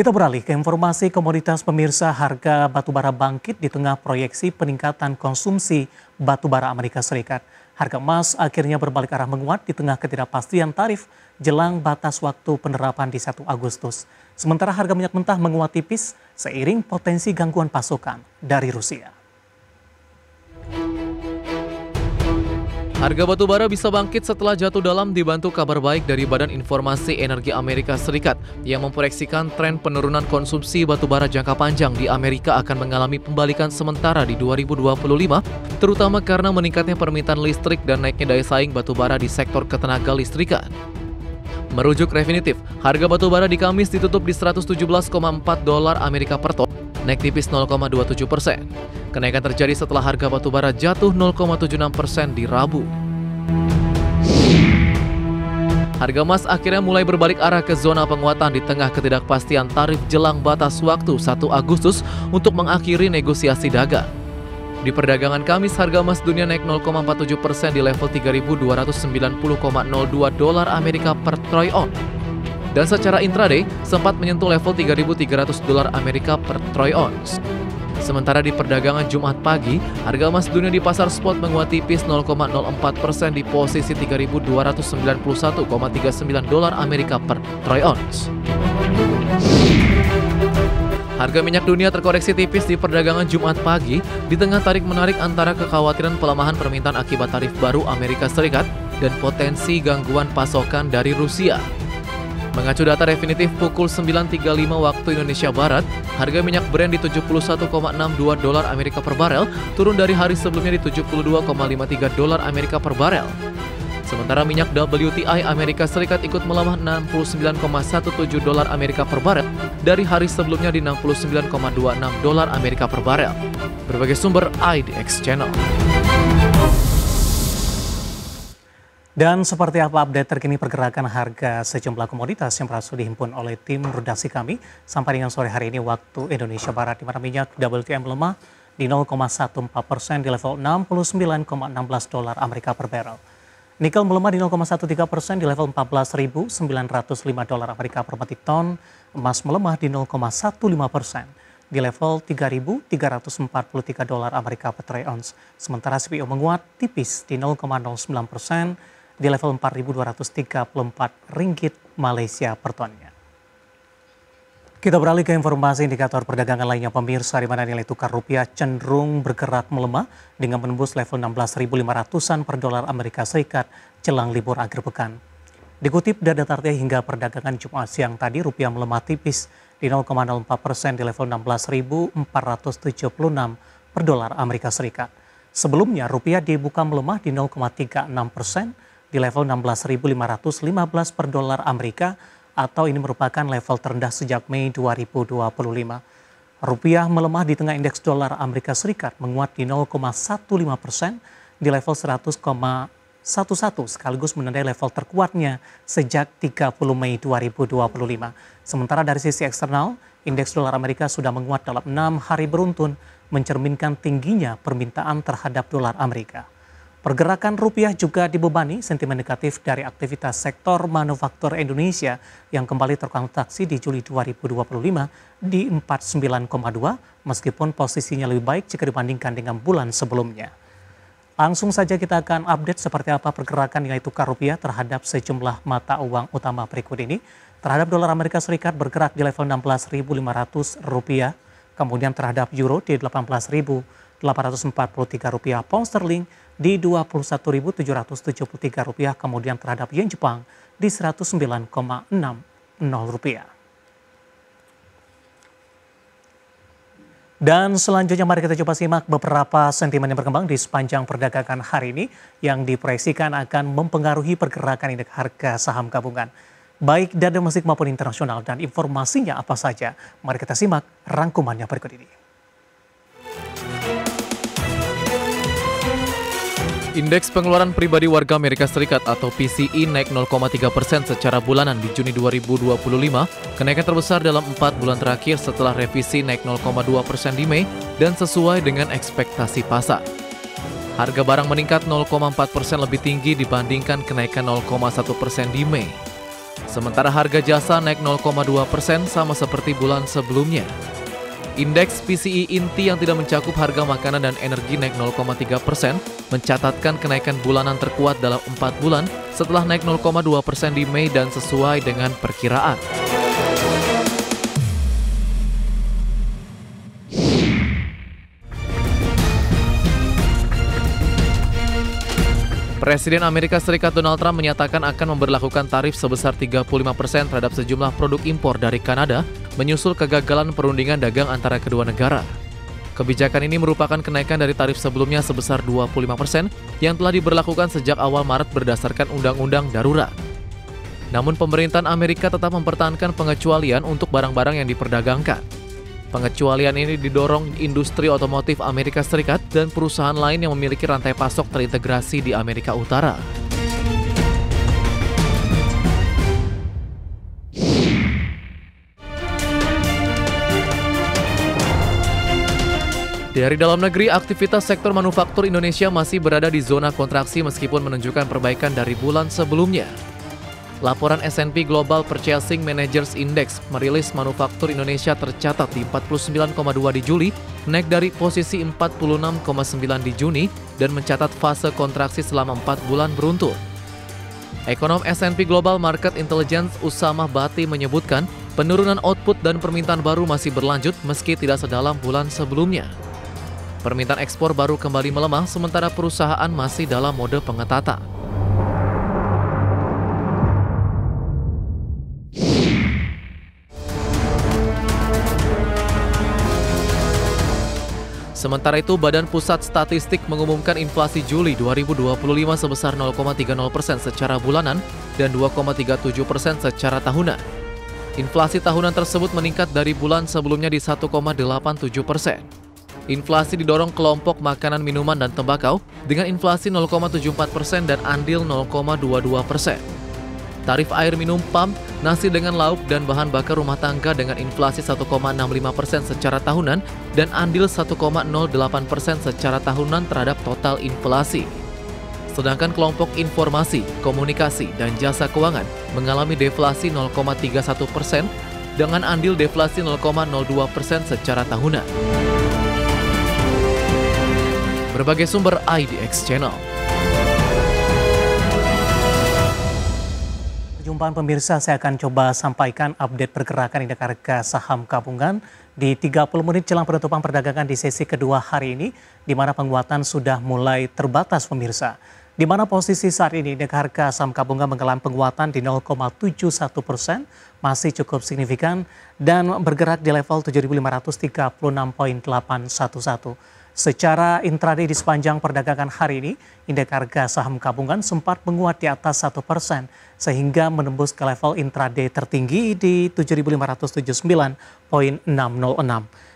Kita beralih ke informasi komoditas pemirsa. Harga batubara bangkit di tengah proyeksi peningkatan konsumsi batubara Amerika Serikat. Harga emas akhirnya berbalik arah menguat di tengah ketidakpastian tarif jelang batas waktu penerapan di 1 Agustus. Sementara harga minyak mentah menguat tipis seiring potensi gangguan pasokan dari Rusia. Harga batubara bisa bangkit setelah jatuh dalam dibantu kabar baik dari Badan Informasi Energi Amerika Serikat yang memproyeksikan tren penurunan konsumsi batubara jangka panjang di Amerika akan mengalami pembalikan sementara di 2025, terutama karena meningkatnya permintaan listrik dan naiknya daya saing batubara di sektor ketenaga listrikan. Merujuk Refinitiv, harga batubara di Kamis ditutup di $117,4 Amerika per ton, naik tipis 0,27%. Kenaikan terjadi setelah harga batubara jatuh 0,76% di Rabu. Harga emas akhirnya mulai berbalik arah ke zona penguatan di tengah ketidakpastian tarif jelang batas waktu 1 Agustus untuk mengakhiri negosiasi dagang. Di perdagangan Kamis, harga emas dunia naik 0,47% di level $3.290,02 Amerika per troy ounce. Dan secara intraday sempat menyentuh level $3.300 Amerika per troy ounce. Sementara di perdagangan Jumat pagi, harga emas dunia di pasar spot menguat tipis 0,04% di posisi $3.291,39 Amerika per troy ounce. Harga minyak dunia terkoreksi tipis di perdagangan Jumat pagi di tengah tarik-menarik antara kekhawatiran pelemahan permintaan akibat tarif baru Amerika Serikat dan potensi gangguan pasokan dari Rusia. Mengacu data Refinitiv pukul 9.35 waktu Indonesia Barat, harga minyak Brent di $71,62 Amerika per barel, turun dari hari sebelumnya di $72,53 Amerika per barel. Sementara minyak WTI Amerika Serikat ikut melemah $69,17 Amerika per barel dari hari sebelumnya di $69,26 Amerika per barel. Berbagai sumber IDX Channel. Dan seperti apa update terkini pergerakan harga sejumlah komoditas yang berhasil dihimpun oleh tim redaksi kami sampai dengan sore hari ini waktu Indonesia Barat, di mana minyak WTI melemah di 0,14% di level $69,16 Amerika per barrel. Nikel melemah di 0,13% di level $14.905 Amerika per metric ton. Emas melemah di 0,15% di level $3.343 Amerika per troy ounce. Sementara CPO menguat tipis di 0,09% di level Rp4.234 Malaysia per tonnya. Kita beralih ke informasi indikator perdagangan lainnya pemirsa, di mana nilai tukar rupiah cenderung bergerak melemah dengan menembus level 16.500-an per dolar Amerika Serikat jelang libur akhir pekan. Dikutip data Tarteh hingga perdagangan Jumat siang tadi, rupiah melemah tipis di 0,04% di level 16.476 per dolar Amerika Serikat. Sebelumnya rupiah dibuka melemah di 0,36% di level 16.515 per dolar Amerika, atau ini merupakan level terendah sejak Mei 2025. Rupiah melemah di tengah indeks dolar Amerika Serikat menguat di 0,15% di level 100,11 sekaligus menandai level terkuatnya sejak 30 Mei 2025. Sementara dari sisi eksternal, indeks dolar Amerika sudah menguat dalam 6 hari beruntun, mencerminkan tingginya permintaan terhadap dolar Amerika. Pergerakan rupiah juga dibebani sentimen negatif dari aktivitas sektor manufaktur Indonesia yang kembali terkontraksi di Juli 2025 di 49,2 meskipun posisinya lebih baik jika dibandingkan dengan bulan sebelumnya. Langsung saja kita akan update seperti apa pergerakan nilai tukar rupiah terhadap sejumlah mata uang utama berikut ini. Terhadap dolar Amerika Serikat bergerak di level 16.500 rupiah, kemudian terhadap euro di 18.843 rupiah, pound sterling di 21.773 rupiah, kemudian terhadap yen Jepang di 109,60 rupiah. Dan selanjutnya mari kita coba simak beberapa sentimen yang berkembang di sepanjang perdagangan hari ini yang diproyeksikan akan mempengaruhi pergerakan indeks harga saham gabungan, baik dari domestik maupun internasional. Dan informasinya apa saja? Mari kita simak rangkumannya berikut ini. Indeks pengeluaran pribadi warga Amerika Serikat atau PCE naik 0,3% secara bulanan di Juni 2025, kenaikan terbesar dalam 4 bulan terakhir setelah revisi naik 0,2% di Mei dan sesuai dengan ekspektasi pasar. Harga barang meningkat 0,4% lebih tinggi dibandingkan kenaikan 0,1% di Mei. Sementara harga jasa naik 0,2% sama seperti bulan sebelumnya. Indeks PCE inti yang tidak mencakup harga makanan dan energi naik 0,3%, mencatatkan kenaikan bulanan terkuat dalam 4 bulan setelah naik 0,2% di Mei dan sesuai dengan perkiraan. Presiden Amerika Serikat Donald Trump menyatakan akan memberlakukan tarif sebesar 35% terhadap sejumlah produk impor dari Kanada, menyusul kegagalan perundingan dagang antara kedua negara. Kebijakan ini merupakan kenaikan dari tarif sebelumnya sebesar 25% yang telah diberlakukan sejak awal Maret berdasarkan undang-undang darurat. Namun pemerintahan Amerika tetap mempertahankan pengecualian untuk barang-barang yang diperdagangkan. Pengecualian ini didorong industri otomotif Amerika Serikat dan perusahaan lain yang memiliki rantai pasok terintegrasi di Amerika Utara. Dari dalam negeri, aktivitas sektor manufaktur Indonesia masih berada di zona kontraksi meskipun menunjukkan perbaikan dari bulan sebelumnya. Laporan S&P Global Purchasing Managers Index merilis manufaktur Indonesia tercatat di 49,2 di Juli, naik dari posisi 46,9 di Juni dan mencatat fase kontraksi selama 4 bulan beruntun. Ekonom S&P Global Market Intelligence Usamah Bati menyebutkan penurunan output dan permintaan baru masih berlanjut meski tidak sedalam bulan sebelumnya. Permintaan ekspor baru kembali melemah sementara perusahaan masih dalam mode pengetatan. Sementara itu, Badan Pusat Statistik mengumumkan inflasi Juli 2025 sebesar 0,30% secara bulanan dan 2,37% secara tahunan. Inflasi tahunan tersebut meningkat dari bulan sebelumnya di 1,87%. Inflasi didorong kelompok makanan, minuman, dan tembakau dengan inflasi 0,74% dan andil 0,22%. Tarif air minum pump, nasi dengan lauk, dan bahan bakar rumah tangga dengan inflasi 1,65% secara tahunan dan andil 1,08% secara tahunan terhadap total inflasi. Sedangkan kelompok informasi, komunikasi, dan jasa keuangan mengalami deflasi 0,31% dengan andil deflasi 0,02% secara tahunan. Berbagai sumber IDX Channel. Perjumpaan pemirsa, saya akan coba sampaikan update pergerakan indeks harga saham gabungan di 30 menit jelang penutupan perdagangan di sesi kedua hari ini, di mana penguatan sudah mulai terbatas pemirsa. Di mana posisi saat ini indeks harga saham gabungan mengalami penguatan di 0,71%, masih cukup signifikan dan bergerak di level 7.536,811. Secara intraday di sepanjang perdagangan hari ini, indeks harga saham gabungan sempat menguat di atas 1% sehingga menembus ke level intraday tertinggi di 7.579,606.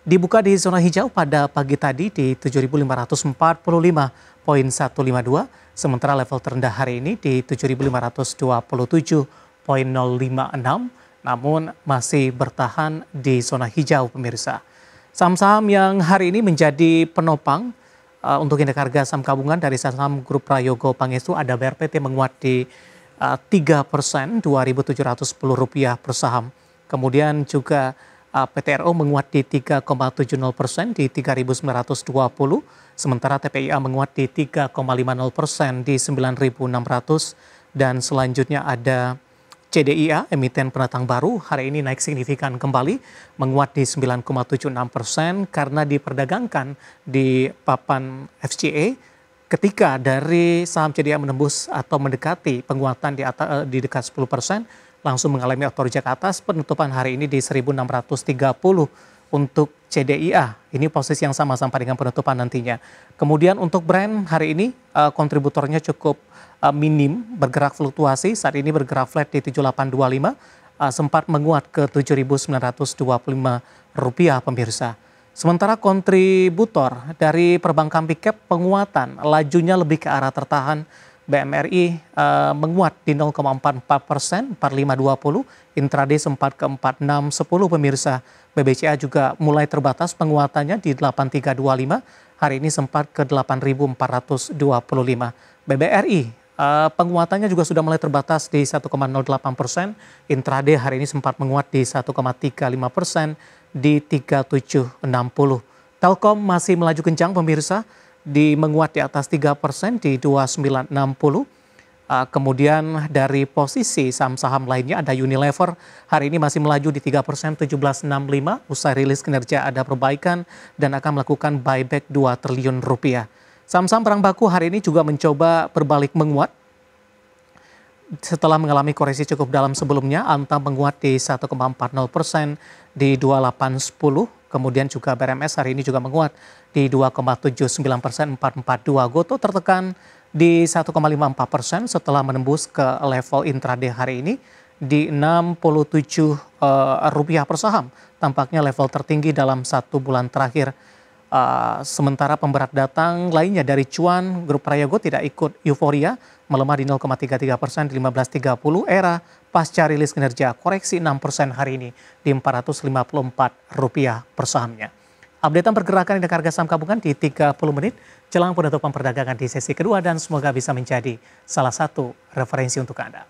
Dibuka di zona hijau pada pagi tadi di 7.545,152, sementara level terendah hari ini di 7.527,056, namun masih bertahan di zona hijau pemirsa. Saham-saham yang hari ini menjadi penopang untuk indeks harga saham gabungan dari saham grup Prayogo Pangestu ada BRPT menguat di 3%, Rp2.710 per saham. Kemudian juga PTRO menguat di 3,70% di 3.920, sementara TPIA menguat di 3,50% di 9.600, dan selanjutnya ada CDIA, emiten pendatang baru, hari ini naik signifikan kembali, menguat di 9,76% karena diperdagangkan di papan FCA ketika dari saham CDIA menembus atau mendekati penguatan di dekat 10%, langsung mengalami otorjak atas penutupan hari ini di 1.630 untuk CDIA. Ini posisi yang sama sampai dengan penutupan nantinya. Kemudian untuk brand hari ini kontributornya cukup minim, bergerak fluktuasi, saat ini bergerak flat di 7825, sempat menguat ke Rp7.925 pemirsa. Sementara kontributor dari perbankan big cap penguatan lajunya lebih ke arah tertahan. BMRI menguat di 0,44%, 4520, intraday sempat ke 4610 pemirsa. BBCA juga mulai terbatas penguatannya di 8325, hari ini sempat ke 8425. BBRI Penguatannya juga sudah mulai terbatas di 1,08%. Intraday hari ini sempat menguat di 1,35% di 3760. Telkom masih melaju kencang pemirsa, menguat di atas 3% di 2960. Kemudian dari posisi saham-saham lainnya ada Unilever, hari ini masih melaju di 3% 1765, usai rilis kinerja ada perbaikan dan akan melakukan buyback 2 triliun rupiah. Saham-saham perang baku hari ini juga mencoba berbalik menguat. Setelah mengalami koreksi cukup dalam sebelumnya, Antam menguat di 1,40% di 2810. Kemudian juga BRMS hari ini juga menguat di 2,79%, 442. GoTo tertekan di 1,54% setelah menembus ke level intraday hari ini di Rp67 per saham. Tampaknya level tertinggi dalam 1 bulan terakhir. Sementara pemberat datang lainnya dari Cuan, Grup Prayogo tidak ikut euforia, melemah di 0,33% di 15.30. Era pasca rilis kinerja koreksi 6% hari ini di Rp454 per sahamnya. Updatean pergerakan indeks harga saham gabungan di 30 menit jelang penutupan perdagangan di sesi kedua dan semoga bisa menjadi salah satu referensi untuk Anda.